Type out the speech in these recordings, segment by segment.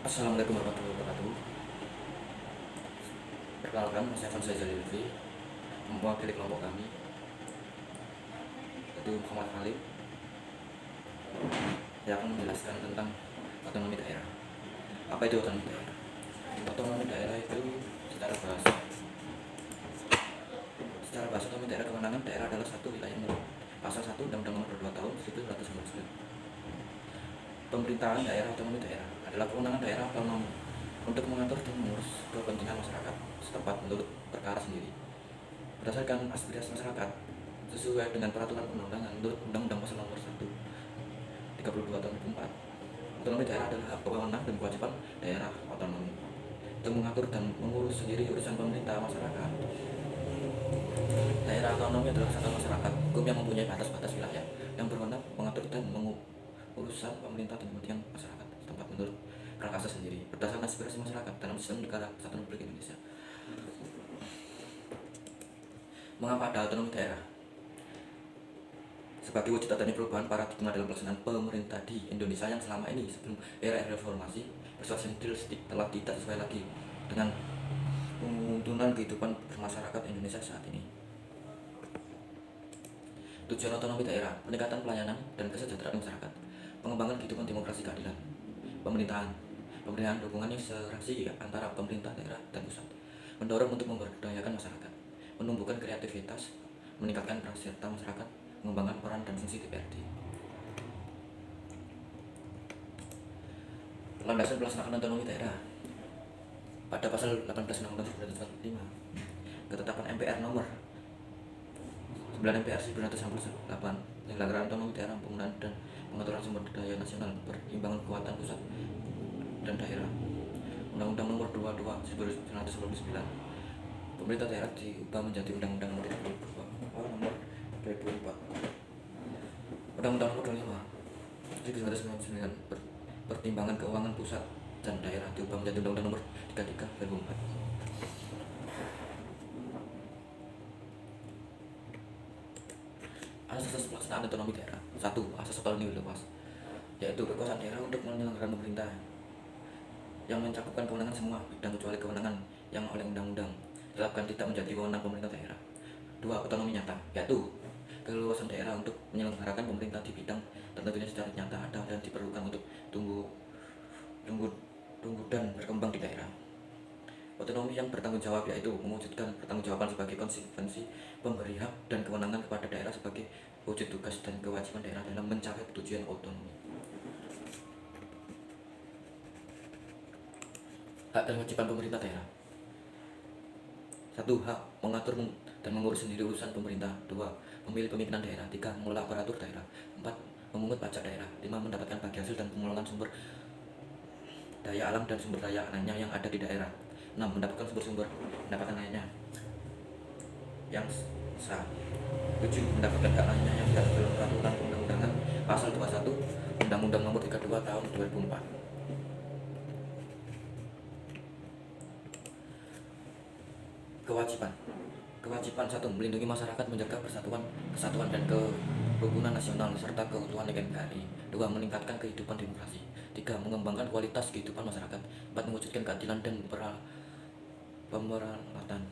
Assalamualaikum warahmatullahi wabarakatuh. Perkenalkan, saya Fansai Zalilvi, mewakili kelompok kami, yaitu Muhammad Khalid, yang akan menjelaskan tentang otonomi daerah. Apa itu otonomi daerah? Otonomi daerah itu secara bahasa. Secara bahasa otonomi daerah, kewenangan daerah adalah satu wilayah menurut Pasal 1 Undang-Undang Nomor 2 Tahun 1999. Pemerintahan daerah otonomi daerah adalah kewenangan daerah otonomi untuk mengatur dan mengurus kepentingan masyarakat setempat menurut perkara sendiri berdasarkan aspirasi masyarakat sesuai dengan peraturan perundang-undangan menurut Undang-Undang Pasal Nomor 1 32 Tahun 2004. Otonomi daerah adalah hak wewenang dan kewajiban daerah otonomi untuk mengatur dan mengurus sendiri urusan pemerintah masyarakat. Daerah otonomi adalah satuan masyarakat hukum yang mempunyai batas-batas wilayah yang berwenang mengatur dan urusan pemerintah dan kepentingan masyarakat setempat menurut prakarsa sendiri berdasarkan aspirasi masyarakat dalam sistem negara kesatuan Republik Indonesia. Mengapa ada otonomi daerah? Sebagai wujud adanya perubahan paradigma dalam pelaksanaan pemerintah di Indonesia yang selama ini sebelum era reformasi bersifat sentralistik telah tidak sesuai lagi dengan tuntunan kehidupan masyarakat Indonesia saat ini. Tujuan otonomi daerah: peningkatan pelayanan dan kesejahteraan masyarakat, pengembangan kehidupan demokrasi keadilan, pemerintahan hubungan serasi antara pemerintah daerah dan pusat, mendorong untuk memberdayakan masyarakat, menumbuhkan kreativitas, meningkatkan peran serta masyarakat, mengembangkan peran dan fungsi DPRD. Landasan pelaksanaan otonomi daerah pada pasal 18 Undang-Undang 1945, ketetapan MPR nomor 9 MPR 1968 yang dilakukan otonomi daerah, penggunaan dan pengaturan sumber daya nasional, perimbangan kekuatan pusat dan daerah. Undang-Undang nomor 22 1999, pemerintah daerah diubah menjadi Undang-Undang nomor 32 nomor 2004. Undang-Undang nomor 25 1999, pertimbangan keuangan pusat dan daerah diubah menjadi Undang-Undang nomor 33 2004. Asas pelaksanaan otonomi daerah. 1. Asas otonomi luas, yaitu kekuasaan daerah untuk menyelenggarakan pemerintah yang mencakupkan kewenangan semua bidang kecuali kewenangan yang oleh undang-undang ditetapkan tidak menjadi wewenang pemerintah daerah. 2. Otonomi nyata, yaitu keleluasan daerah untuk menyelenggarakan pemerintah di bidang tertentunya secara nyata ada dan diperlukan untuk tumbuh dan berkembang di daerah. Otonomi yang bertanggung jawab, yaitu mewujudkan pertanggungjawaban sebagai konsekuensi pemberi hak dan kewenangan kepada daerah sebagai wujud tugas dan kewajiban daerah dalam mencapai tujuan otonomi. Hak dan kewajiban pemerintah daerah. 1. Hak mengatur dan mengurus sendiri urusan pemerintah. 2. Memilih pemimpinan daerah. 3. Mengelola aparatur daerah. 4. Memungut pajak daerah. 5. Mendapatkan bagi hasil dan pengelolaan sumber daya alam dan sumber daya lainnya yang ada di daerah. 6. Mendapatkan sumber-sumber pendapatan lainnya yang sah. 7. Mendapatkan hak lainnya yang diatur dalam peraturan perundang-undangan pasal 21 Undang-Undang Nomor 32 Tahun 2004. Kewajiban 1. Melindungi masyarakat, menjaga kesatuan dan kerukunan nasional serta keutuhan NKRI. 2. Meningkatkan kehidupan demokrasi. 3. Mengembangkan kualitas kehidupan masyarakat. 4. Mewujudkan keadilan dan pemeralatan.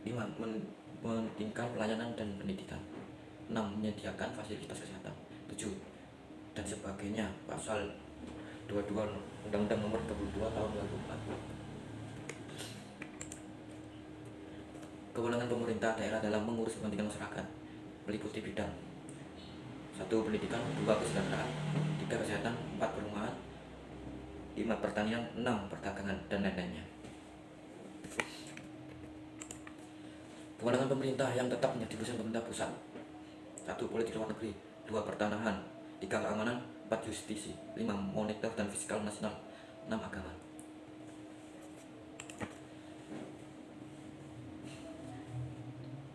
5. Meningkatkan pelayanan dan pendidikan. 6. Menyediakan fasilitas kesehatan. 7. Dan sebagainya. Pasal 22 Undang-Undang Nomor 32 Tahun 2004. Kewenangan pemerintah daerah dalam mengurus kepentingan masyarakat meliputi bidang 1. Pendidikan, 2. Kesejahteraan, 3. Kesehatan, 4. Perumahan, 5. Pertanian, 6. Perdagangan, dan lain-lainnya. Kewenangan pemerintah yang tetap menjadi urusan pemerintah pusat. 1. Politik luar negeri, 2. Pertahanan, 3. Keamanan, 4. Justisi, 5. Moneter dan fiskal nasional, 6. Agama.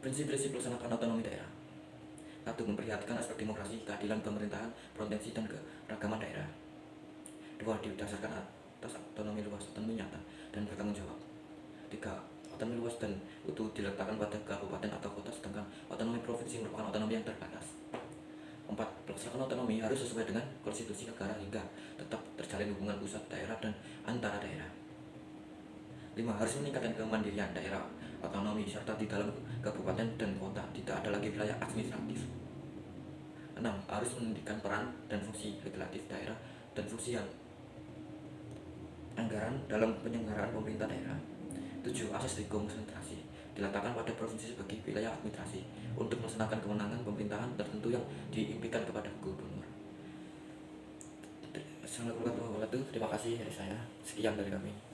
Prinsip-prinsip pelaksanaan otonomi daerah. 1. Memperlihatkan aspek demokrasi, keadilan pemerintahan, potensi dan keragaman daerah. 2. Didasarkan atas otonomi luas, otonomi nyata, dan bertanggung jawab. 3. Otonomi luas dan utuh diletakkan pada kabupaten atau kota, sedangkan otonomi provinsi merupakan otonomi yang terbatas. 4. Pelaksanaan otonomi harus sesuai dengan konstitusi negara hingga tetap terjalin hubungan pusat, daerah, dan antara daerah. 5. Harus meningkatkan kemandirian daerah otonomi serta di dalam kabupaten dan kota tidak ada lagi wilayah administratif. 6. Harus meningkatkan peran dan fungsi legislatif daerah dan fungsi anggaran dalam penyelenggaraan pemerintah daerah. 7. Asas dekonsentrasi diletakkan pada provinsi sebagai wilayah administrasi untuk melaksanakan kewenangan pemerintahan tertentu yang diimpikan kepada gubernur. Assalamualaikum warahmatullahi wabarakatuh. Terima kasih dari saya. Sekian dari kami.